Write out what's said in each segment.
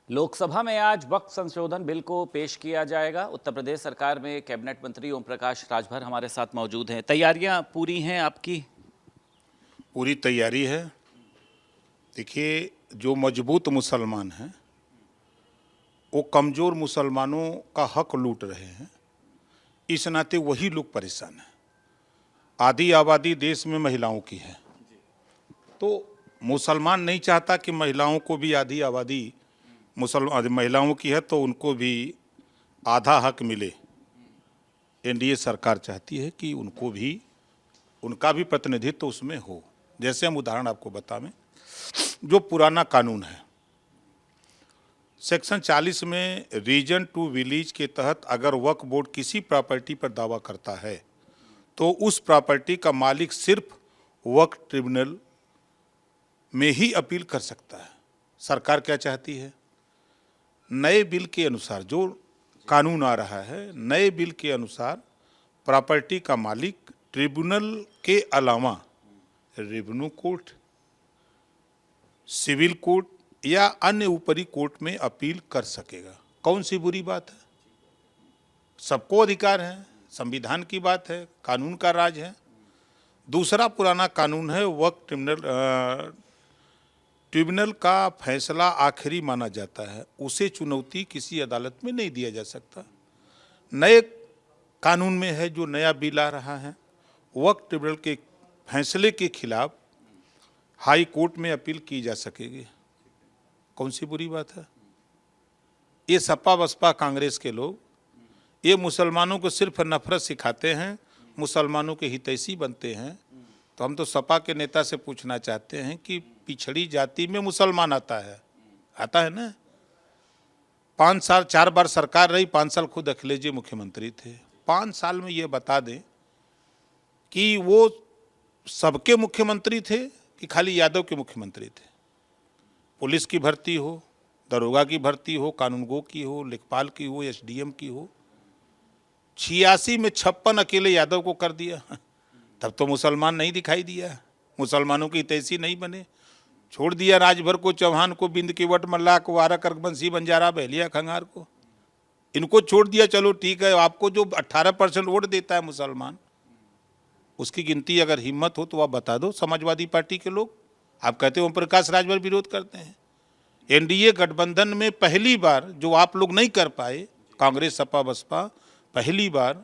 लोकसभा में आज वक्फ संशोधन बिल को पेश किया जाएगा। उत्तर प्रदेश सरकार में कैबिनेट मंत्री ओम प्रकाश राजभर हमारे साथ मौजूद हैं। तैयारियां पूरी हैं आपकी? पूरी तैयारी है। देखिए, जो मजबूत मुसलमान हैं वो कमज़ोर मुसलमानों का हक लूट रहे हैं, इस नाते वही लोग परेशान हैं। आधी आबादी देश में महिलाओं की है, तो मुसलमान नहीं चाहता कि महिलाओं को भी आधी आबादी मुसलमान महिलाओं की है तो उनको भी आधा हक मिले। एनडीए सरकार चाहती है कि उनको भी उनका भी प्रतिनिधित्व उसमें हो। जैसे हम उदाहरण आपको बताएं, जो पुराना कानून है सेक्शन 40 में रीजन टू विलेज के तहत अगर वक्फ बोर्ड किसी प्रॉपर्टी पर दावा करता है तो उस प्रॉपर्टी का मालिक सिर्फ वक्फ ट्रिब्यूनल में ही अपील कर सकता है। सरकार क्या चाहती है, नए बिल के अनुसार जो कानून आ रहा है, नए बिल के अनुसार प्रॉपर्टी का मालिक ट्रिब्यूनल के अलावा रेवेन्यू कोर्ट, सिविल कोर्ट या अन्य ऊपरी कोर्ट में अपील कर सकेगा। कौन सी बुरी बात है? सबको अधिकार है, संविधान की बात है, कानून का राज है। दूसरा पुराना कानून है वक्फ ट्रिब्यूनल का फैसला आखिरी माना जाता है, उसे चुनौती किसी अदालत में नहीं दिया जा सकता। नए कानून में है जो नया बिल आ रहा है, वक्फ ट्रिब्यूनल के फैसले के खिलाफ हाई कोर्ट में अपील की जा सकेगी। कौन सी बुरी बात है? ये सपा बसपा कांग्रेस के लोग ये मुसलमानों को सिर्फ नफरत सिखाते हैं, मुसलमानों के हितैषी बनते हैं। तो हम तो सपा के नेता से पूछना चाहते हैं कि पिछड़ी जाति में मुसलमान आता है ना? 5 साल 4 बार सरकार रही, 5 साल खुद अखिलेश जी मुख्यमंत्री थे। 5 साल में ये बता दें कि वो सबके मुख्यमंत्री थे कि खाली यादव के मुख्यमंत्री थे। पुलिस की भर्ती हो, दरोगा की भर्ती हो, कानूनगो की हो, लेखपाल की हो, एसडीएम की हो, 86 में 56 अकेले यादव को कर दिया। तब तो मुसलमान नहीं दिखाई दिया, मुसलमानों की हितैषी नहीं बने। छोड़ दिया राजभर को, चौहान को, बिंद की वट, मल्ला को, वारा, करकबंसी, बंजारा, बहलिया, खंगार को, इनको छोड़ दिया। चलो ठीक है, आपको जो 18% वोट देता है मुसलमान, उसकी गिनती अगर हिम्मत हो तो आप बता दो। समाजवादी पार्टी के लोग, आप कहते हो ओम प्रकाश राजभर विरोध करते हैं। एनडीए गठबंधन में पहली बार जो आप लोग नहीं कर पाए, कांग्रेस सपा बसपा, पहली बार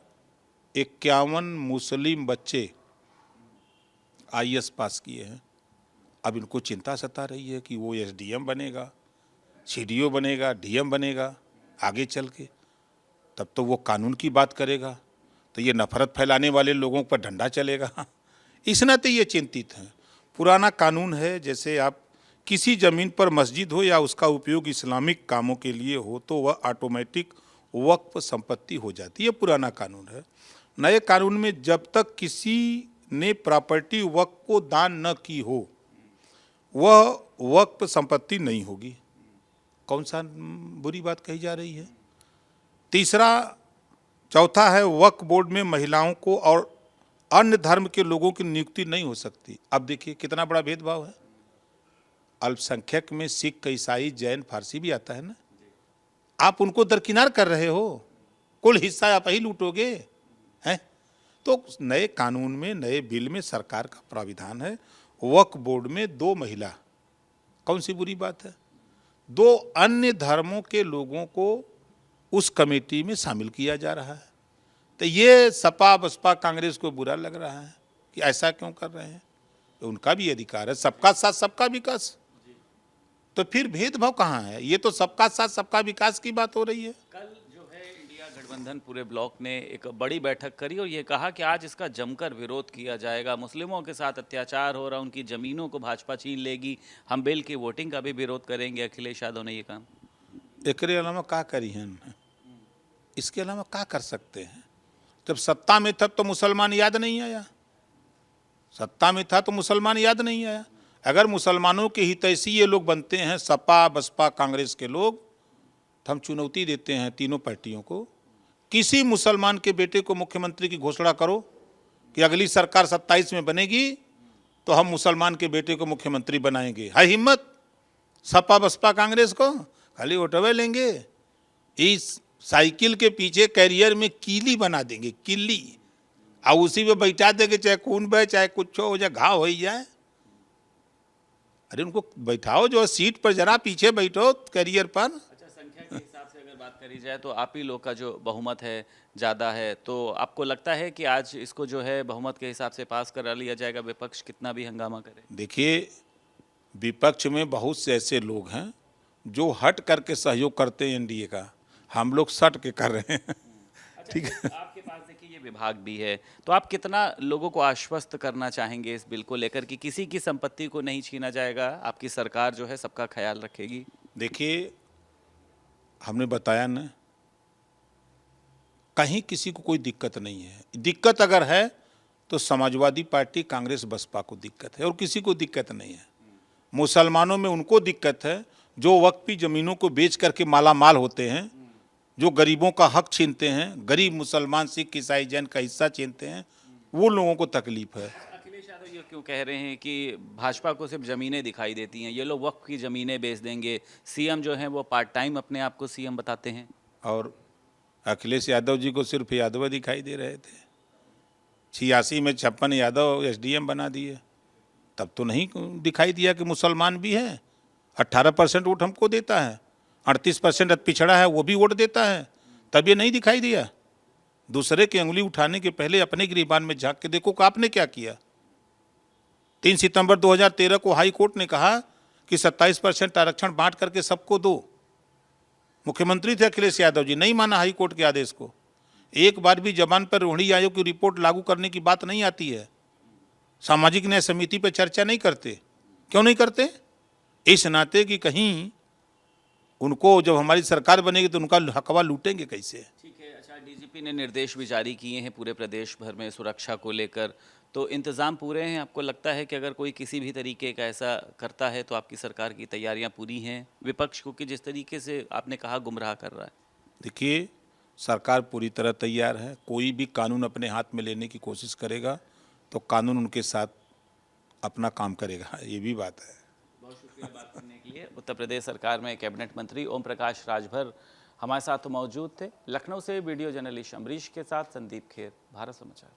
51 मुस्लिम बच्चे आईएएस पास किए हैं। अब इनको चिंता सता रही है कि वो एसडीएम बनेगा, सीडीओ बनेगा, डीएम बनेगा आगे चल के, तब तो वो कानून की बात करेगा, तो ये नफरत फैलाने वाले लोगों पर डंडा चलेगा। इस नाते ये चिंतित हैं। पुराना कानून है, जैसे आप किसी ज़मीन पर मस्जिद हो या उसका उपयोग इस्लामिक कामों के लिए हो तो वह ऑटोमेटिक वक्फ संपत्ति हो जाती है। पुराना कानून है। नए कानून में जब तक किसी ने प्रॉपर्टी वक्फ को दान न की हो वह वक्फ संपत्ति नहीं होगी। कौन सा बुरी बात कही जा रही है? चौथा है वक्फ बोर्ड में महिलाओं को और अन्य धर्म के लोगों की नियुक्ति नहीं हो सकती। अब देखिए कितना बड़ा भेदभाव है। अल्पसंख्यक में सिख, ईसाई, जैन, फारसी भी आता है ना। आप उनको दरकिनार कर रहे हो, कुल हिस्सा आप ही लूटोगे हैं। तो नए कानून में, नए बिल में सरकार का प्राविधान है वक्फ बोर्ड में 2 महिला। कौन सी बुरी बात है? 2 अन्य धर्मों के लोगों को उस कमेटी में शामिल किया जा रहा है। तो ये सपा बसपा कांग्रेस को बुरा लग रहा है कि ऐसा क्यों कर रहे हैं। तो उनका भी अधिकार है, सबका साथ सबका विकास। तो फिर भेदभाव कहाँ है? ये तो सबका साथ सबका विकास की बात हो रही है। कल जो है इंडिया गठबंधन पूरे ब्लॉक ने एक बड़ी बैठक करी और ये कहा कि आज इसका जमकर विरोध किया जाएगा। मुस्लिमों के साथ अत्याचार हो रहा, उनकी ज़मीनों को भाजपा छीन लेगी, हम बिल की वोटिंग का भी विरोध करेंगे। अखिलेश यादव ने ये कहा। एकरे अलावा क्या करी हैं? इसके अलावा क्या कर सकते हैं? जब सत्ता में था तो मुसलमान याद नहीं आया? सत्ता में था तो मुसलमान याद नहीं आया? अगर मुसलमानों के हितैषी ये लोग बनते हैं, सपा बसपा कांग्रेस के लोग, तो हम चुनौती देते हैं तीनों पार्टियों को, किसी मुसलमान के बेटे को मुख्यमंत्री की घोषणा करो कि अगली सरकार 27 में बनेगी तो हम मुसलमान के बेटे को मुख्यमंत्री बनाएंगे। है हिम्मत सपा बसपा कांग्रेस को? खाली ऑटोवे लेंगे, इस साइकिल के पीछे कैरियर में कीली बना देंगे, किल्ली, और उसी पे बैठा देंगे, चाहे खून बहे चाहे कुछ हो जाए, घाव हो ही जाए। अरे उनको बैठाओ, जो सीट पर जरा पीछे बैठो कैरियर पर। अच्छा, संख्या के हिसाब से अगर बात करी जाए तो आप ही लोग का जो बहुमत है ज़्यादा है, तो आपको लगता है कि आज इसको जो है बहुमत के हिसाब से पास करा लिया जाएगा, विपक्ष कितना भी हंगामा करे? देखिए, विपक्ष में बहुत से ऐसे लोग हैं जो हट करके सहयोग करते हैं एनडीए का, हम लोग सट के कर रहे हैं। अच्छा, ठीक है। आपके पास देखिए ये विभाग भी है, तो आप कितना लोगों को आश्वस्त करना चाहेंगे इस बिल को लेकर कि किसी की संपत्ति को नहीं छीना जाएगा, आपकी सरकार जो है सबका ख्याल रखेगी? देखिए, हमने बताया ना, कहीं किसी को कोई दिक्कत नहीं है। दिक्कत अगर है तो समाजवादी पार्टी, कांग्रेस, बसपा को दिक्कत है, और किसी को दिक्कत नहीं है। मुसलमानों में उनको दिक्कत है जो वक्फी ज़मीनों को बेच करके माला माल होते हैं, जो गरीबों का हक छीनते हैं, गरीब मुसलमान, सिख, ईसाई, जैन का हिस्सा छीनते हैं, वो लोगों को तकलीफ है। अखिलेश यादव ये क्यों कह रहे हैं कि भाजपा को सिर्फ ज़मीनें दिखाई देती हैं, ये लोग वक्फ की ज़मीनें बेच देंगे, सीएम जो हैं वो पार्ट टाइम अपने आप को सीएम बताते हैं? और अखिलेश यादव जी को सिर्फ यादव दिखाई दे रहे थे। 86 में 56 यादव एसडीएम बना दिए, तब तो नहीं दिखाई दिया कि मुसलमान भी है। 18% वोट हमको देता है, 38% पिछड़ा है वो भी वोट देता है, तब ये नहीं दिखाई दिया। दूसरे की उंगली उठाने के पहले अपने गिरबान में झांक के देखो कि आपने क्या किया। 3 सितंबर 2013 को हाई कोर्ट ने कहा कि 27% आरक्षण बांट करके सबको दो। मुख्यमंत्री थे अखिलेश यादव जी, नहीं माना हाई कोर्ट के आदेश को। एक बार भी जबान पर रोहिणी आयोग की रिपोर्ट लागू करने की बात नहीं आती है। सामाजिक न्याय समिति पर चर्चा नहीं करते। क्यों नहीं करते? इस नाते कि कहीं उनको जब हमारी सरकार बनेगी तो उनका हकवा लूटेंगे कैसे। ठीक है। अच्छा, डीजीपी ने निर्देश भी जारी किए हैं पूरे प्रदेश भर में सुरक्षा को लेकर, तो इंतज़ाम पूरे हैं? आपको लगता है कि अगर कोई किसी भी तरीके का ऐसा करता है तो आपकी सरकार की तैयारियां पूरी हैं विपक्ष को, कि जिस तरीके से आपने कहा गुमराह कर रहा है? देखिए, सरकार पूरी तरह तैयार है। कोई भी कानून अपने हाथ में लेने की कोशिश करेगा तो कानून उनके साथ अपना काम करेगा, ये भी बात है। बहुत शुक्रिया बात करने के लिए। उत्तर प्रदेश सरकार में कैबिनेट मंत्री ओम प्रकाश राजभर हमारे साथ मौजूद थे। लखनऊ से वीडियो जर्नलिस्ट अमरीश के साथ संदीप खेर, भारत समाचार।